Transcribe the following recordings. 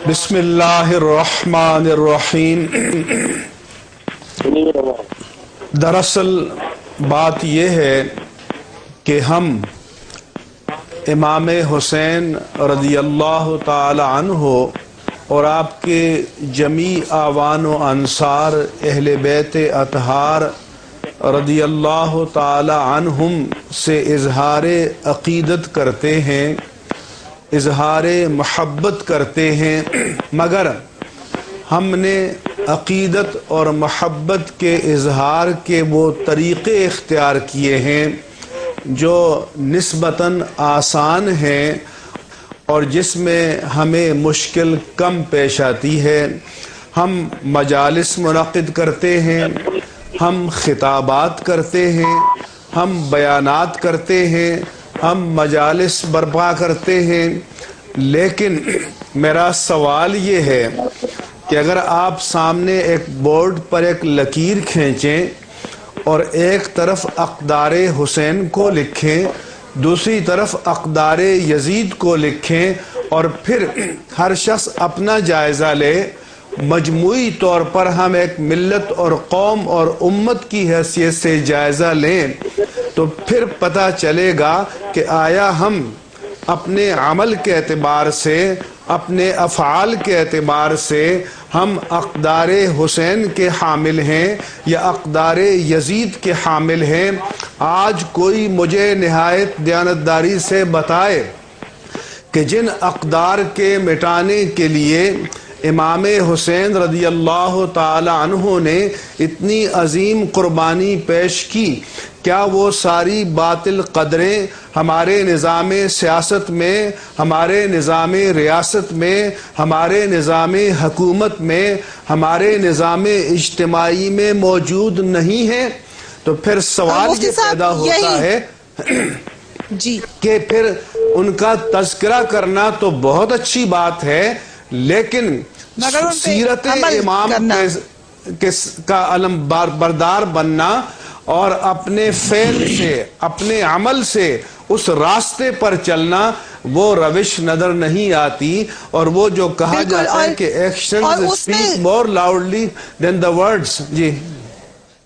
بسم اللہ الرحمن الرحیم. دراصل بات یہ ہے کہ ہم امام حسین رضی اللہ تعالی عنہ اور آپ کے جمیع آوان و انصار اہل بیت اطہار رضی اللہ تعالی عنہم سے اظہار عقیدت کرتے ہیں، اظہار محبت کرتے ہیں، مگر ہم نے عقیدت اور محبت کے اظہار کے وہ طریقے اختیار کیے ہیں جو نسبتاً آسان ہیں اور جس میں ہمیں مشکل کم پیش آتی ہے. ہم مجالس منعقد کرتے ہیں، ہم خطابات کرتے ہیں، ہم بیانات کرتے ہیں، ہم مجالس برپا کرتے ہیں، لیکن میرا سوال یہ ہے کہ اگر آپ سامنے ایک بورڈ پر ایک لکیر کھینچیں اور ایک طرف اقدار حسین کو لکھیں، دوسری طرف اقدار یزید کو لکھیں اور پھر ہر شخص اپنا جائزہ لے، مجموعی طور پر ہم ایک ملت اور قوم اور امت کی حیثیت سے جائزہ لیں تو پھر پتہ چلے گا کہ آیا ہم اپنے عمل کے اعتبار سے، اپنے افعال کے اعتبار سے ہم اقدار حسین کے حامل ہیں یا اقدار یزید کے حامل ہیں. آج کوئی مجھے نہایت دیانتداری سے بتائے کہ جن اقدار کے مٹانے کے لیے امام حسین رضی اللہ تعالی عنہ نے اتنی عظیم قربانی پیش کی، کیا وہ ساری باطل قدریں ہمارے نظام سیاست میں، ہمارے نظام ریاست میں، ہمارے نظام حکومت میں، ہمارے نظام اجتماعی میں موجود نہیں ہیں؟ تو پھر سوال یہ پیدا ہوتا ہے جی کہ پھر ان کا تذکرہ کرنا تو بہت اچھی بات ہے، لیکن سیرت امام کا علم بردار بننا اور اپنے فعل سے، اپنے عمل سے اس راستے پر چلنا، وہ روش نظر نہیں آتی. اور وہ جو کہا جاتا ہے کہ actions speak more loudly than the words. جی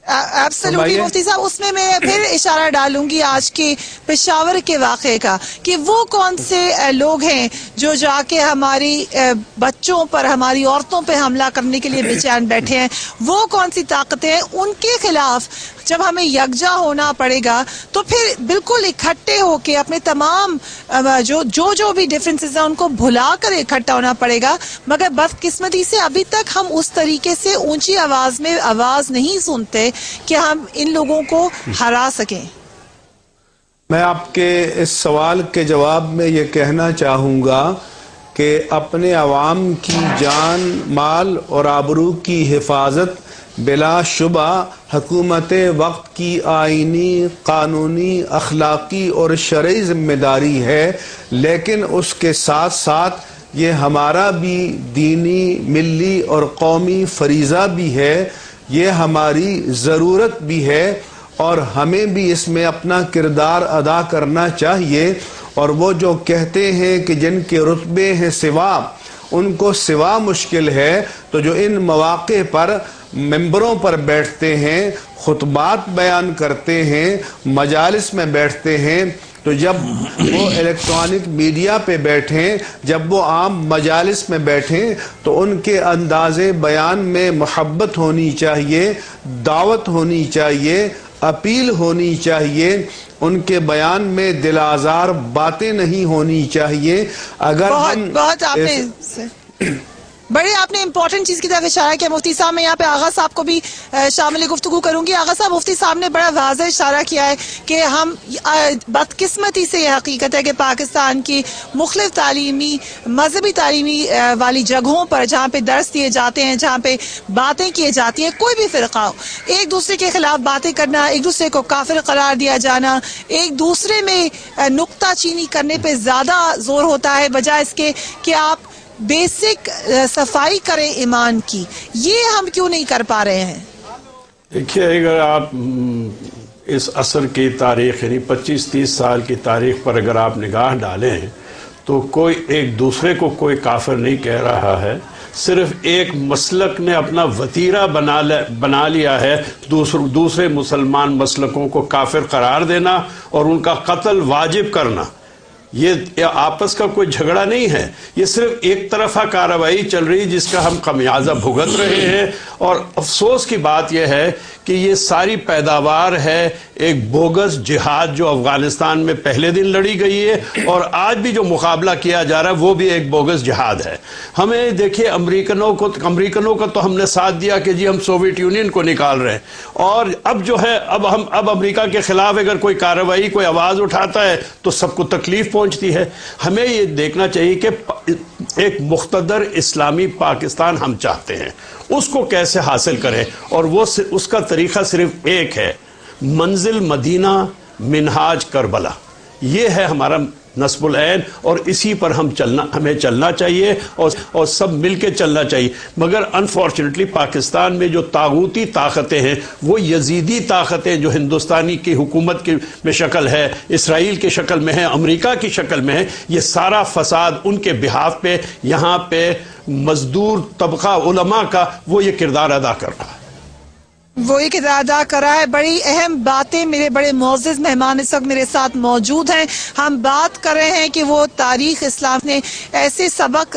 ایبسلیوٹلی مفتی صاحب، اس میں پھر اشارہ ڈالوں گی آج کے پشاور کے واقعے کا کہ وہ کون سے لوگ ہیں جو جا کے ہماری بچوں پر، ہماری عورتوں پہ حملہ کرنے کے لیے بے چین بیٹھے ہیں، وہ کون سی طاقتیں ہیں، ان کے خلاف جب ہمیں یکجا ہونا پڑے گا تو پھر بالکل اکٹھے ہو کے اپنے تمام جو بھی ڈیفرنسز ہیں ان کو بھلا کر اکٹھا ہونا پڑے گا. مگر بدقسمتی سے ابھی تک ہم اس طریقے سے اونچی آواز میں آواز نہیں سنتے کہ ہم ان لوگوں کو ہرا سکیں. میں آپ کے اس سوال کے جواب میں یہ کہنا چاہوں گا کہ اپنے عوام کی جان، مال اور آبرو کی حفاظت بلا شبہ حکومت وقت کی آئینی، قانونی، اخلاقی اور شرعی ذمہ داری ہے، لیکن اس کے ساتھ ساتھ یہ ہمارا بھی دینی، ملی اور قومی فریضہ بھی ہے، یہ ہماری ضرورت بھی ہے اور ہمیں بھی اس میں اپنا کردار ادا کرنا چاہیے. اور وہ جو کہتے ہیں کہ جن کے رتبے ہیں سوا، ان کو سوا مشکل ہے، تو جو ان مواقع پر ممبروں پر بیٹھتے ہیں، خطبات بیان کرتے ہیں، مجالس میں بیٹھتے ہیں، تو جب وہ الیکٹرانک میڈیا پہ بیٹھیں، جب وہ عام مجالس میں بیٹھیں، تو ان کے انداز بیان میں محبت ہونی چاہیے، دعوت ہونی چاہیے، اپیل ہونی چاہیے، ان کے بیان میں دل آزار باتیں نہیں ہونی چاہیے. اگر بڑے آپ نے امپورٹنٹ چیز کی طرف اشارہ کیا مفتی صاحب. میں یہاں پہ آغا صاحب کو بھی شامل گفتگو کروں گی. آغا صاحب، مفتی صاحب نے بڑا واضح اشارہ کیا ہے کہ ہم بدقسمتی سے یہ حقیقت ہے کہ پاکستان کی مختلف تعلیمی، مذہبی تعلیمی والی جگہوں پر جہاں پہ درس دیے جاتے ہیں، جہاں پہ باتیں کی جاتی ہیں، کوئی بھی فرقہ ہو، ایک دوسرے کے خلاف باتیں کرنا، ایک دوسرے کو کافر قرار دیا جانا، ایک دوسرے میں نکتہ چینی کرنے پہ زیادہ زور ہوتا ہے بجائے اس کے کہ آپ بیسک صفائی کریں ایمان کی. یہ ہم کیوں نہیں کر پا رہے ہیں؟ دیکھیے، اگر آپ اس عصر کی تاریخ یعنی 25-30 سال کی تاریخ پر اگر آپ نگاہ ڈالیں تو کوئی ایک دوسرے کو کوئی کافر نہیں کہہ رہا ہے، صرف ایک مسلک نے اپنا وتیرہ بنا لیا ہے دوسرے مسلمان مسلکوں کو کافر قرار دینا اور ان کا قتل واجب کرنا۔ یہ آپس کا کوئی جھگڑا نہیں ہے، یہ صرف ایک طرفہ کارروائی چل رہی جس کا ہم خمیازہ بھگت رہے ہیں۔ اور افسوس کی بات یہ ہے کہ یہ ساری پیداوار ہے ایک بوگس جہاد جو افغانستان میں پہلے دن لڑی گئی ہے، اور آج بھی جو مقابلہ کیا جا رہا ہے وہ بھی ایک بوگس جہاد ہے۔ ہمیں دیکھیے امریکنوں کا تو ہم نے ساتھ دیا کہ جی ہم سوویت یونین کو نکال رہے ہیں، اور اب جو ہے اب امریکہ کے خلاف اگر کوئی کارروائی کوئی آواز اٹھاتا ہے تو سب کو تکلیف پہنچتی ہے۔ ہمیں یہ دیکھنا چاہیے کہ ایک مقتدر اسلامی پاکستان ہم چاہتے ہیں، اس کو کیسے حاصل کریں، اور وہ اس کا طریقہ صرف ایک ہے، منزل مدینہ منہاج کربلا۔ یہ ہے ہمارا نصب العین، اور اسی پر ہمیں چلنا چاہیے اور سب مل کے چلنا چاہیے۔ مگر انفارچونیٹلی پاکستان میں جو طاغوتی طاقتیں ہیں وہ یزیدی طاقتیں جو ہندوستانی کی حکومت کی میں شکل ہے، اسرائیل کی شکل میں ہے، امریکہ کی شکل میں ہے، یہ سارا فساد ان کے بہاف پہ یہاں پہ مزدور طبقہ علماء کا وہ یہ کردار ادا کر رہا ہے۔ وہ ایک ادا کر رہا ہے۔ بڑی اہم باتیں، میرے بڑے معزز مہمان اس وقت میرے ساتھ موجود ہیں۔ ہم بات کر رہے ہیں کہ وہ تاریخ اسلام نے ایسے سبق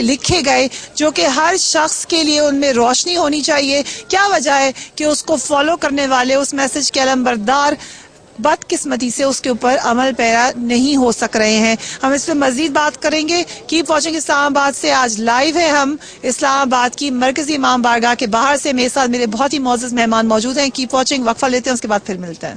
لکھے گئے جو کہ ہر شخص کے لیے ان میں روشنی ہونی چاہیے۔ کیا وجہ ہے کہ اس کو فالو کرنے والے، اس میسج کے علمبردار بدقسمتی سے اس کے اوپر عمل پیرا نہیں ہو سک رہے ہیں؟ ہم اس پہ مزید بات کریں گے۔ کیپ واچنگ اسلام آباد سے آج لائیو ہے ہم اسلام آباد کی مرکزی امام بارگاہ کے باہر سے۔ میرے ساتھ میرے بہت ہی معزز مہمان موجود ہیں۔ کیپ واچنگ، وقفہ لیتے ہیں، اس کے بعد پھر ملتے ہیں۔